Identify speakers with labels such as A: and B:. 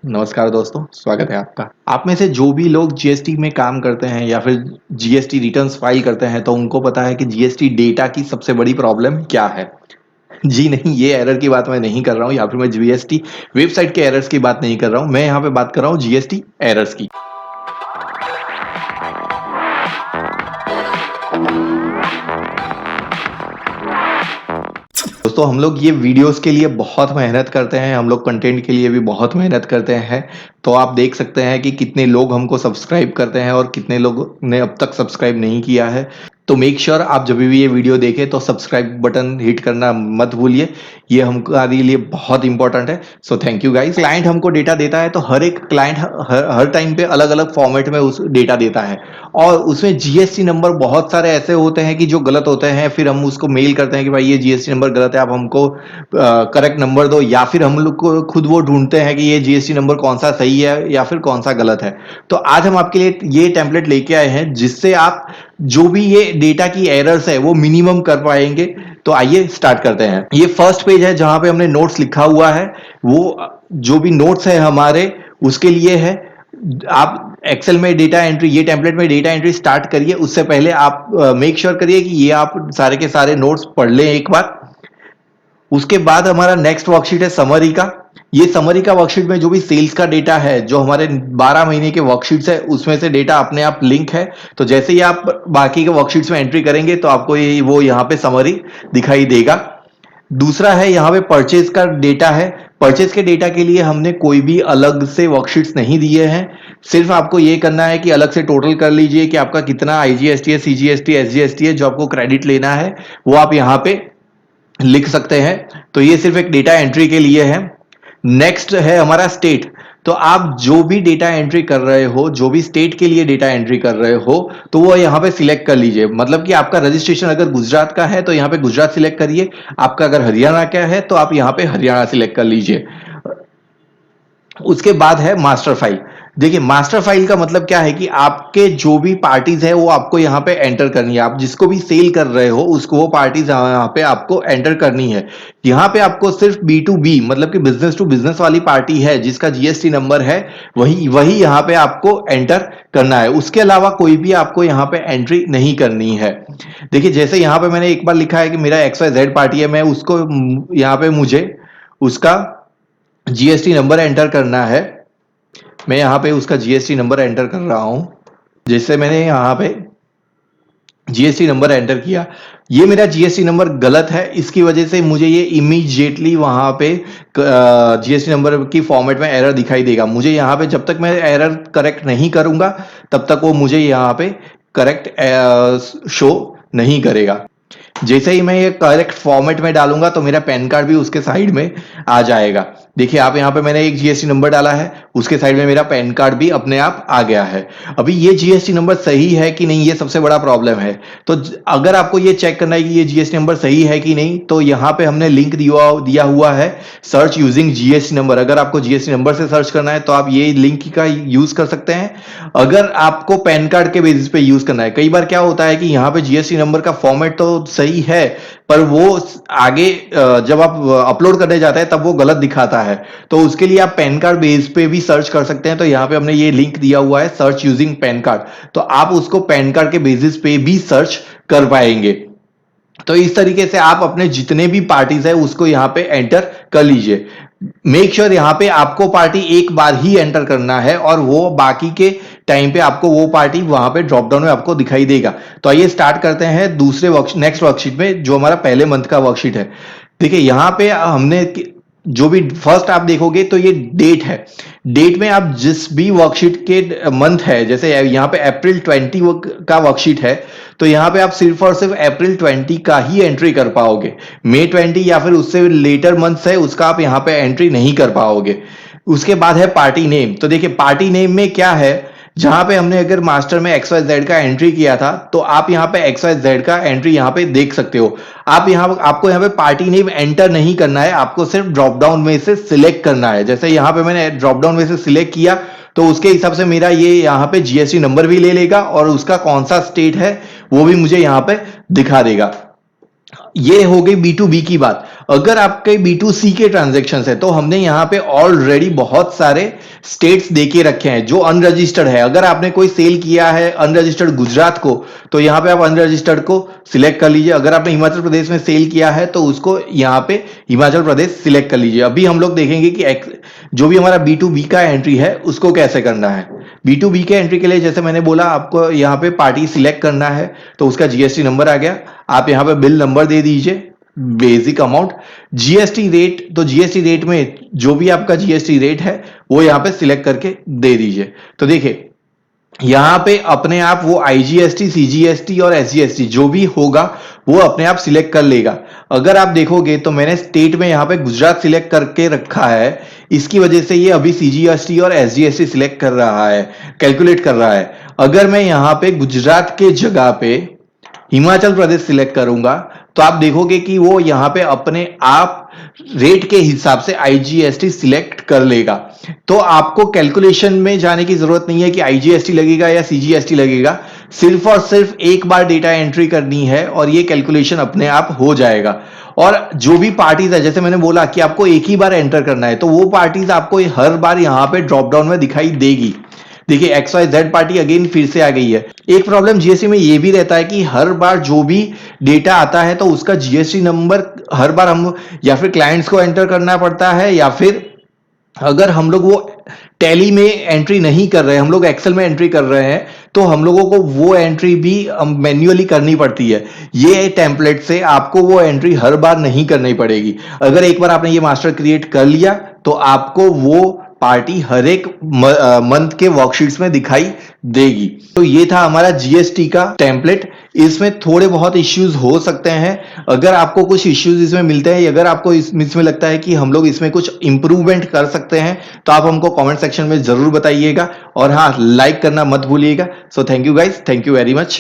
A: नमस्कार दोस्तों, स्वागत है आपका। आप में से जो भी लोग जीएसटी में काम करते हैं या फिर जीएसटी रिटर्न्स फाइल करते हैं तो उनको पता है कि जीएसटी डेटा की सबसे बड़ी प्रॉब्लम क्या है। जी नहीं, ये एरर की बात मैं नहीं कर रहा हूँ या फिर मैं जीएसटी वेबसाइट के एरर्स की बात नहीं कर रहा हूँ। मैं यहाँ पे बात कर रहा हूँ जीएसटी एरर्स की। दोस्तों, हम लोग ये वीडियोस के लिए बहुत मेहनत करते हैं, हम लोग कंटेंट के लिए भी बहुत मेहनत करते हैं। तो आप देख सकते हैं कि कितने लोग हमको सब्सक्राइब करते हैं और कितने लोगों ने अब तक सब्सक्राइब नहीं किया है। तो मेक श्योर आप जब भी ये वीडियो देखें तो सब्सक्राइब बटन हिट करना मत भूलिए। ये हमारे लिए बहुत इंपॉर्टेंट है। So thank you guys. Client हमको डेटा देता है तो हर एक क्लाइंट हर टाइम पे अलग अलग फॉर्मेट में उस डेटा देता है और उसमें जीएसटी नंबर बहुत सारे ऐसे होते हैं कि जो गलत होते हैं। फिर हम उसको मेल करते हैं कि भाई ये जीएसटी नंबर गलत है, आप हमको करेक्ट नंबर दो, या फिर हम लोग को खुद वो ढूंढते हैं कि ये जीएसटी नंबर कौन सा सही है या फिर कौन सा गलत है। तो आज हम आपके लिए ये टेम्पलेट लेके आए हैं जिससे आप जो भी ये डेटा की एरर्स है वो मिनिमम कर पाएंगे। तो आइए स्टार्ट करते हैं। ये फर्स्ट पेज है जहां पे हमने नोट्स लिखा हुआ है। वो जो भी नोट्स है हमारे उसके लिए है। आप एक्सेल में डेटा एंट्री, ये टेम्पलेट में डेटा एंट्री स्टार्ट करिए उससे पहले आप मेक श्योर करिए कि ये आप सारे के सारे नोट्स पढ़ लें एक बार। उसके बाद हमारा नेक्स्ट वर्कशीट है समरी का। ये समरी का वर्कशीट में जो भी सेल्स का डेटा है, जो हमारे 12 महीने के वर्कशीट्स है उसमें से डेटा अपने आप लिंक है। तो जैसे ही आप बाकी के वर्कशीट्स में एंट्री करेंगे तो आपको ये वो यहाँ पे समरी दिखाई देगा। दूसरा है यहाँ पे परचेज का डेटा है। परचेज के डेटा के लिए हमने कोई भी अलग से वर्कशीट्स नहीं दिए हैं। सिर्फ आपको ये करना है कि अलग से टोटल कर लीजिए कि आपका कितना आईजीएसटी है, सीजीएसटी, एसजीएसटी है, जो आपको क्रेडिट लेना है वो आप यहाँ पे लिख सकते हैं। तो ये सिर्फ एक डेटा एंट्री के लिए है। नेक्स्ट है हमारा स्टेट। तो आप जो भी डेटा एंट्री कर रहे हो, जो भी स्टेट के लिए डेटा एंट्री कर रहे हो, तो वो यहाँ पे सिलेक्ट कर लीजिए। मतलब कि आपका रजिस्ट्रेशन अगर गुजरात का है तो यहाँ पे गुजरात सिलेक्ट करिए। आपका अगर हरियाणा का है तो आप यहाँ पे हरियाणा सिलेक्ट कर लीजिए। उसके बाद है मास्टर फाइल। देखिए, मास्टर फाइल का मतलब क्या है कि आपके जो भी पार्टीज है वो आपको यहाँ पे एंटर करनी है। आप जिसको भी सेल कर रहे हो उसको वो पार्टीज यहाँ पे आपको एंटर करनी है। यहाँ पे आपको सिर्फ बी टू बी मतलब कि बिजनेस टू बिजनेस वाली पार्टी है जिसका जीएसटी नंबर है वही वही यहाँ पे आपको एंटर करना है। उसके अलावा कोई भी आपको यहाँ पे एंट्री नहीं करनी है। देखिए, जैसे यहाँ पे मैंने एक बार लिखा है कि मेरा XYZ पार्टी है, मैं उसको यहाँ पे मुझे उसका जीएसटी नंबर एंटर करना है। मैं यहाँ पे उसका जीएसटी नंबर एंटर कर रहा हूं। जैसे मैंने यहाँ पे जीएसटी नंबर एंटर किया, ये मेरा जीएसटी नंबर गलत है, इसकी वजह से मुझे ये इमीडिएटली वहां पे जीएसटी नंबर की फॉर्मेट में एरर दिखाई देगा। मुझे यहाँ पे जब तक मैं एरर करेक्ट नहीं करूंगा तब तक वो मुझे यहाँ पे करेक्ट शो नहीं करेगा। जैसे ही मैं ये करेक्ट फॉर्मेट में डालूंगा तो मेरा पैन कार्ड भी उसके साइड में आ जाएगा। देखिए, आप यहाँ पे मैंने एक जीएसटी नंबर डाला है, उसके साइड में मेरा पैन कार्ड भी अपने आप आ गया है। अभी ये जीएसटी नंबर सही है कि नहीं, ये सबसे बड़ा प्रॉब्लम है। तो अगर आपको ये चेक करना है कि ये जीएसटी नंबर सही है कि नहीं, तो यहाँ पे हमने लिंक दिया हुआ है सर्च यूजिंग जीएसटी नंबर। अगर आपको जीएसटी नंबर से सर्च करना है तो आप ये लिंक का यूज कर सकते हैं। अगर आपको पैन कार्ड के बेसिस पे यूज करना है, कई बार क्या होता है कि यहाँ पे जीएसटी नंबर का फॉर्मेट तो सही है पर वो आगे जब आप अपलोड करने जाते हैं तब वो गलत दिखाता है। तो उसके लिए आप पैन कार्ड बेस पे भी सर्च कर सकते हैं। तो यहाँ पे हमने ये लिंक दिया हुआ है सर्च यूजिंग पैन कार्ड, तो आप उसको पैन कार्ड के बेसिस पे भी सर्च कर पाएंगे। तो इस तरीके से आप अपने जितने भी पार्टीज है उसको यहाँ पे एंटर कर लीजिए। मेक श्योर यहाँ पे आपको पार्टी एक बार ही एंटर करना है और वो बाकी के टाइम पे आपको वो पार्टी वहां पे ड्रॉप डाउन में आपको दिखाई देगा। तो आइए स्टार्ट करते हैं दूसरे नेक्स्ट वर्कशीट में, जो हमारा पहले मंथ का वर्कशीट है। देखिए, यहाँ पे हमने जो भी फर्स्ट आप देखोगे तो ये डेट है। डेट में आप जिस भी वर्कशीट के मंथ है, जैसे यहाँ पे अप्रैल 20 का वर्कशीट है, तो यहाँ पे आप सिर्फ और सिर्फ अप्रैल 20 का ही एंट्री कर पाओगे। मई 20 या फिर उससे लेटर मंथ्स है उसका आप यहाँ पे एंट्री नहीं कर पाओगे। उसके बाद है पार्टी नेम। तो देखिए, पार्टी नेम में क्या है, जहां पे हमने अगर मास्टर में XYZ का एंट्री किया था तो आप यहाँ पे XYZ का एंट्री यहाँ पे देख सकते हो। आपको यहाँ पे पार्टी नेम एंटर नहीं करना है, आपको सिर्फ ड्रॉप डाउन में से सिलेक्ट करना है। जैसे यहाँ पे मैंने ड्रॉप डाउन में से सिलेक्ट किया तो उसके हिसाब से मेरा ये यहाँ पे जीएसटी नंबर भी ले लेगा और उसका कौन सा स्टेट है वो भी मुझे यहाँ पे दिखा देगा। ये हो गई B2B की बात। अगर आपके B2C के ट्रांजेक्शन है तो हमने यहाँ पे ऑलरेडी बहुत सारे स्टेट्स देके रखे हैं जो अनरजिस्टर्ड है। अगर आपने कोई सेल किया है अनरजिस्टर्ड गुजरात को, तो यहाँ पे आप अनरजिस्टर्ड को सिलेक्ट कर लीजिए। अगर आपने हिमाचल प्रदेश में सेल किया है तो उसको यहाँ पे हिमाचल प्रदेश सिलेक्ट कर लीजिए। अभी हम लोग देखेंगे कि जो भी हमारा B2B का एंट्री है उसको कैसे करना है। B2B के एंट्री के लिए जैसे मैंने बोला, आपको यहाँ पे पार्टी सिलेक्ट करना है तो उसका जीएसटी नंबर आ गया। आप यहाँ पे बिल नंबर दे दीजिए, बेसिक अमाउंट, जीएसटी रेट, तो जीएसटी रेट में जो भी आपका जीएसटी रेट है वो यहाँ पे सिलेक्ट करके दे दीजिए। तो देखिए यहाँ पे अपने आप वो आईजीएसटी, सीजीएसटी और एसजीएसटी जो भी होगा वो अपने आप सिलेक्ट कर लेगा। अगर आप देखोगे तो मैंने स्टेट में यहाँ पे गुजरात सिलेक्ट करके रखा है, इसकी वजह से ये अभी सीजीएसटी और एसजीएसटी सिलेक्ट कर रहा है, कैलकुलेट कर रहा है। अगर मैं यहाँ पे गुजरात के जगह पे हिमाचल प्रदेश सिलेक्ट करूंगा तो आप देखोगे कि वो यहां पे अपने आप रेट के हिसाब से आईजीएसटी सिलेक्ट कर लेगा। तो आपको कैलकुलेशन में जाने की जरूरत नहीं है कि आईजीएसटी लगेगा या सीजीएसटी लगेगा, सिर्फ और सिर्फ एक बार डेटा एंट्री करनी है और ये कैलकुलेशन अपने आप हो जाएगा। और जो भी पार्टीज है, जैसे मैंने बोला कि आपको एक ही बार एंटर करना है, तो वो पार्टीज आपको हर बार यहां पे ड्रॉप डाउन में दिखाई देगी। देखिए XYZ पार्टी अगेन फिर से आ गई है। एक प्रॉब्लम जीएसटी में ये भी रहता है कि हर बार जो भी डेटा आता है तो उसका जीएसटी नंबर हर बार हम या फिर क्लाइंट्स को एंटर करना पड़ता है, या फिर अगर हम लोग वो टैली में एंट्री नहीं कर रहे हैं, हम लोग एक्सेल में एंट्री कर रहे हैं, तो हम लोगों को वो एंट्री भी मैन्युअली करनी पड़ती है। ये टेम्पलेट से आपको वो एंट्री हर बार नहीं करनी पड़ेगी। अगर एक बार आपने ये मास्टर क्रिएट कर लिया तो आपको वो पार्टी हर एक मंथ के वर्कशीट्स में दिखाई देगी। तो ये था हमारा जीएसटी का टेम्पलेट। इसमें थोड़े बहुत इश्यूज हो सकते हैं। अगर आपको कुछ इश्यूज इसमें मिलते हैं, अगर आपको इसमें लगता है कि हम लोग इसमें कुछ इंप्रूवमेंट कर सकते हैं, तो आप हमको कमेंट सेक्शन में जरूर बताइएगा। और हाँ, लाइक करना मत भूलिएगा। So thank you guys, thank you very much.